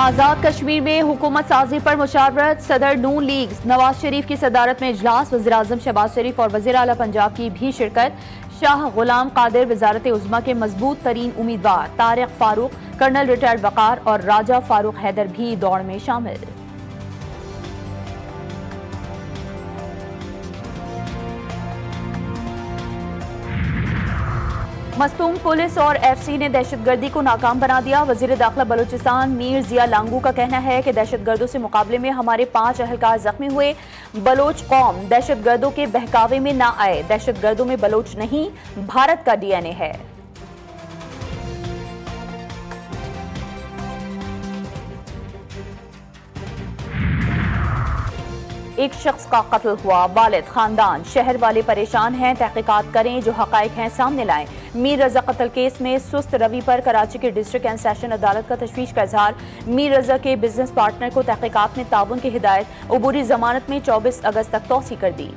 आज़ाद कश्मीर में हुकूमत साजी पर मुशावरत। सदर नून लीग नवाज शरीफ की सदारत में इजलास। वज़ीर आज़म शहबाज शरीफ और वज़ीर आला पंजाब की भी शिरकत। शाह गुलाम कादिर वजारत उज़्मा के मजबूत तरीन उम्मीदवार। तारिक फारूक, कर्नल रिटायर्ड वकार और राजा फारूक हैदर भी दौड़ में शामिल। मस्तूम पुलिस और एफसी ने दहशतगर्दी को नाकाम बना दिया। वजीर दाखिला बलूचिस्तान मीर जिया लांगू का कहना है कि दहशतगर्दों से मुकाबले में हमारे 5 अहलकार जख्मी हुए। बलोच कौम दहशतगर्दों के बहकावे में ना आए। दहशतगर्दों में बलोच नहीं, भारत का डीएनए है। एक शख्स का कत्ल हुआ। वालिद, खानदान, शहर वाले परेशान हैं। तहकीकात करें, जो हकायक हैं सामने लाएं। मीर रजा कत्ल केस में सुस्त रवि पर कराची की डिस्ट्रिक्ट एंड सेशन अदालत का तशवीश का इजहार। मीर रजा के बिजनेस पार्टनर को तहकीकात में ताउन की हिदायत। अबूरी जमानत में 24 अगस्त तक तौसी कर दी।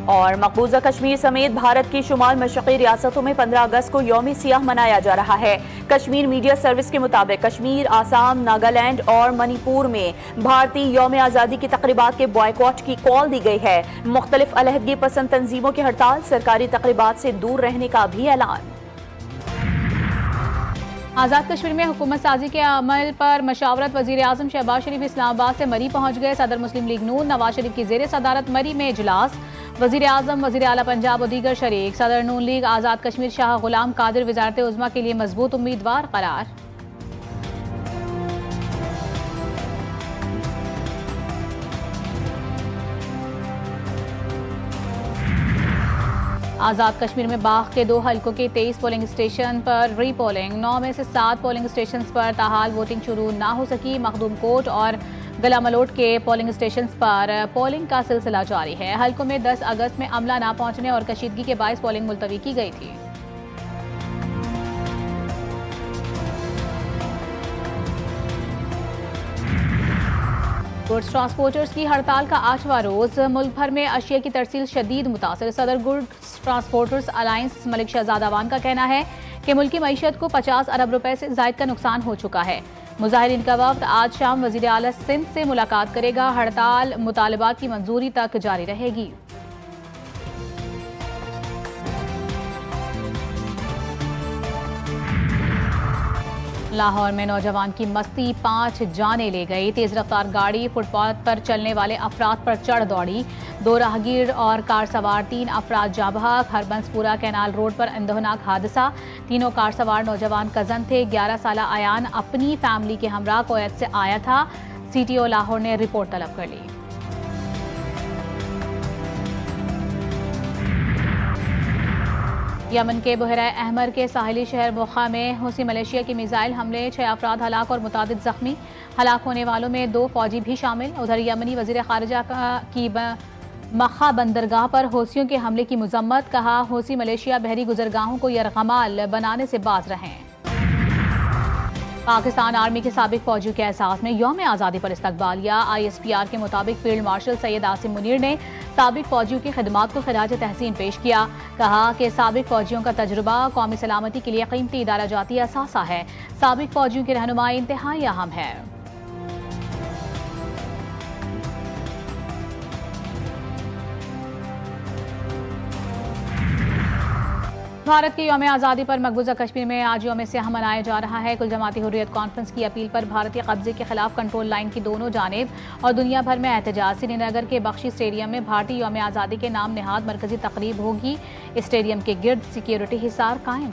और मकबूजा कश्मीर समेत भारत की शुमाल मशरक़ी रियासतों में 15 अगस्त को यौम सियाह मनाया जा रहा है। कश्मीर मीडिया सर्विस के मुताबिक कश्मीर, आसाम, नागालैंड और मणिपुर में भारतीय यौम आज़ादी की तकरीबात के बॉयकॉट की कॉल दी गई है। मुख्तलिफ अलहदगी पसंद तंजीमों की हड़ताल, सरकारी तकरीबात से दूर रहने का भी ऐलान। आज़ाद कश्मीर में हुकूमत साजी के अमल पर मशावरत। वज़ीर आज़म शहबाज शरीफ इस्लामाबाद से मरी पहुंच गए। सदर मुस्लिम लीग नून नवाज शरीफ की ज़ेर सदारत मरी में इजलास। वज़ीर आज़म, वज़ीर आला पंजाब और दीगर शरीक। सदर नून लीग आज़ाद कश्मीर शाह गुलाम कादिर वजारत उज़्मा के लिए मजबूत उम्मीदवार करार। आज़ाद कश्मीर में बाग के 2 हलकों के 23 पोलिंग स्टेशन पर री पोलिंग। 9 में से 7 पोलिंग स्टेशन पर ताहाल वोटिंग शुरू ना हो सकी। मखदूम कोट और गलामलोट के पोलिंग स्टेशन पर पोलिंग का सिलसिला जारी है। हलकों में 10 अगस्त में अमला ना पहुंचने और कशीदगी के बायस पोलिंग मुलतवी की गई थी। गुड्स ट्रांसपोर्टर्स की हड़ताल का 8वां रोज। मुल्क भर में अशिया की तरसील शदीद मुतासर। सदर goods transporters alliance Malik Shahzad Awan का कहना है कि मुल्की मईशत को 50 अरब रुपए से जायद का नुकसान हो चुका है। मुजाहिरीन का वफ्द आज शाम वज़ीर आला सिंध से मुलाकात करेगा। हड़ताल मुतालबात की मंजूरी तक जारी रहेगी। लाहौर में नौजवान की मस्ती 5 जाने ले गई। तेज रफ्तार गाड़ी फुटपाथ पर चलने वाले अफराद पर चढ़ दौड़ी। 2 राहगीर और कार सवार 3 अफराद जाँ बहक। हरबंसपुरा कैनाल रोड पर अंदोहनाक हादसा। तीनों कार सवार नौजवान कजन थे। 11 साला अयान अपनी फैमिली के हमरा कुवैत से आया था। CTO लाहौर ने रिपोर्ट तलब कर ली। यमन के बहरा अहमर के साहिली शहर मोखा में हूसी मलेशिया की मिसाइल हमले। 6 अफराद हलाक और मुतादिद जख्मी। हलाक होने वालों में 2 फौजी भी शामिल। उधर यमनी वजीर खारजा की मखा बंदरगाह पर हूसियों के हमले की मजम्मत। कहा, हूसी मलेशिया बहरी गुजरगाहों को यरगमाल बनाने से बाज रहें। पाकिस्तान आर्मी के साबिक फौजियों के एहसास में यौम आज़ादी पर इस्तकबालिया। ISPR के मुताबिक फील्ड मार्शल सैयद आसिम मुनीर ने साबिक फौजियों की खिदमात को खिराज तहसीन पेश किया। कहा कि साबिक फौजियों का तजुर्बा कौमी सलामती के लिए कीमती इदारा जाती असासा है। साबिक फौजियों की रहनुमाई इंतहाई अहम है। भारत की यौम आज़ादी पर मकबूजा कश्मीर में आज यौम सियाह मनाया जा रहा है। कुल जमाती हुर्रियत कॉन्फ्रेंस की अपील पर भारतीय कब्जे के खिलाफ कंट्रोल लाइन की दोनों जानिब और दुनिया भर में एहतजाज। श्रीनगर के बख्शी स्टेडियम में भारतीय यौम आज़ादी के नाम निहाद मरकजी तकरीब होगी। स्टेडियम के गिर्द सिक्योरिटी हिसार कायम।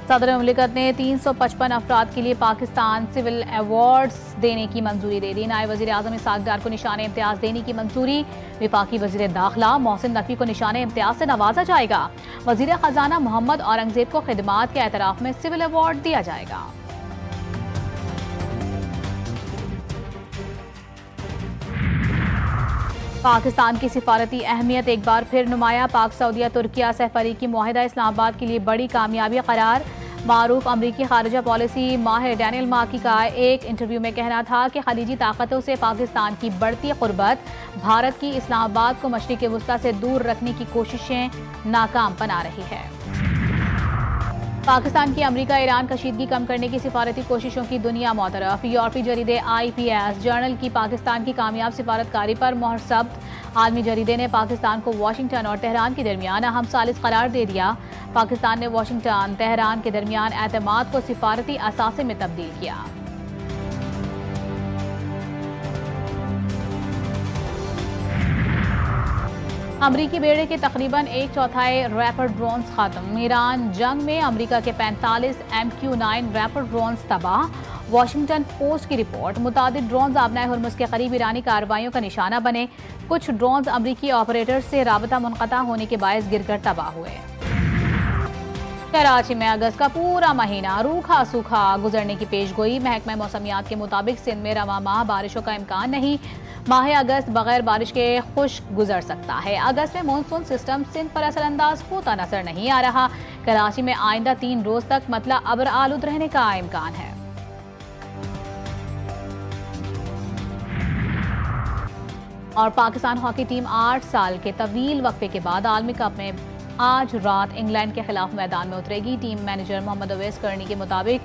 सदर मुमलिकत ने 355 अफराद के लिए पाकिस्तान सिविल अवार्ड्स देने की मंजूरी दे दी। नायब वज़ीर आज़म इसहाक डार को निशान इम्तियाज़ देने की मंजूरी। विफाकी वज़ीर दाखिला मोहसिन नकवी को निशान इम्तियाज़ से नवाजा जाएगा। वज़ीर ख़जाना मोहम्मद औरंगज़ेब को खिदमात के एतराफ़ में सिविल अवार्ड दिया जाएगा। पाकिस्तान की सिफारती अहमियत एक बार फिर नुमाया। पाक सऊदिया तुर्किया सहफरी की मुआहिदा इस्लामाबाद के लिए बड़ी कामयाबी करार। मारूफ अमरीकी खारजा पॉलिसी माहिर डैनियल मार्की का एक इंटरव्यू में कहना था कि खलीजी ताकतों से पाकिस्तान की बढ़ती कुर्बत भारत की इस्लामाबाद को मशरिक वस्ता से दूर रखने की कोशिशें नाकाम बना रही है। पाकिस्तान की अमरीका ईरान कशीदगी कम करने की सिफारती कोशिशों की दुनिया मोतरफ। यूरोपीय जरीदे IPS जर्नल की पाकिस्तान की कामयाब सिफारतकारी पर मोहर जब्त। आलमी जरीदे ने पाकिस्तान को वाशिंगटन और तेहरान के दरमियान अहम सालिस करार दे दिया। पाकिस्तान ने वाशिंगटन तेहरान के दरमियान एतमाद को सिफारती असासे में तब्दील किया। अमरीकी बेड़े के तकरीबन 1/4 रैपर ड्रोन्स खत्म। ईरान जंग में अमरीका के 45 MQ-9 रैपर ड्रोन्स तबाह। वाशिंगटन पोस्ट की रिपोर्ट। मुतादिद ड्रोन्स आबनाए हुर्मुज़ के करीब ईरानी कार्रवाइयों का निशाना बने। कुछ ड्रोन्स अमरीकी ऑपरेटर से राबता मुनक़ता होने के बायस गिरकर तबाह हुए। कराची में अगस्त का पूरा महीना रूखा सूखा गुजरने की पेशगोई। महकमा मौसमियात के मुताबिक सिंध में रवा माह बारिशों का इम्कान नहीं। माह अगस्त बगैर बारिश के खुश्क गुजर सकता है। अगस्त में मानसून सिस्टम सिंध पर असरअंदाज होता नजर नहीं आ रहा। कराची में आइंदा 3 रोज तक मतला अब्र आलूद रहने का इम्कान है। और पाकिस्तान हॉकी टीम 8 साल के तवील वक्फे के बाद आलमी कप में आज रात इंग्लैंड के खिलाफ मैदान में उतरेगी। टीम मैनेजर मोहम्मद अवैस करनी के मुताबिक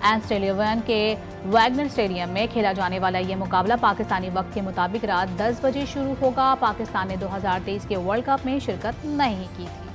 एंस्टेलियन के वैगनर स्टेडियम में खेला जाने वाला यह मुकाबला पाकिस्तानी वक्त के मुताबिक रात 10 बजे शुरू होगा। पाकिस्तान ने 2023 के वर्ल्ड कप में शिरकत नहीं की थी।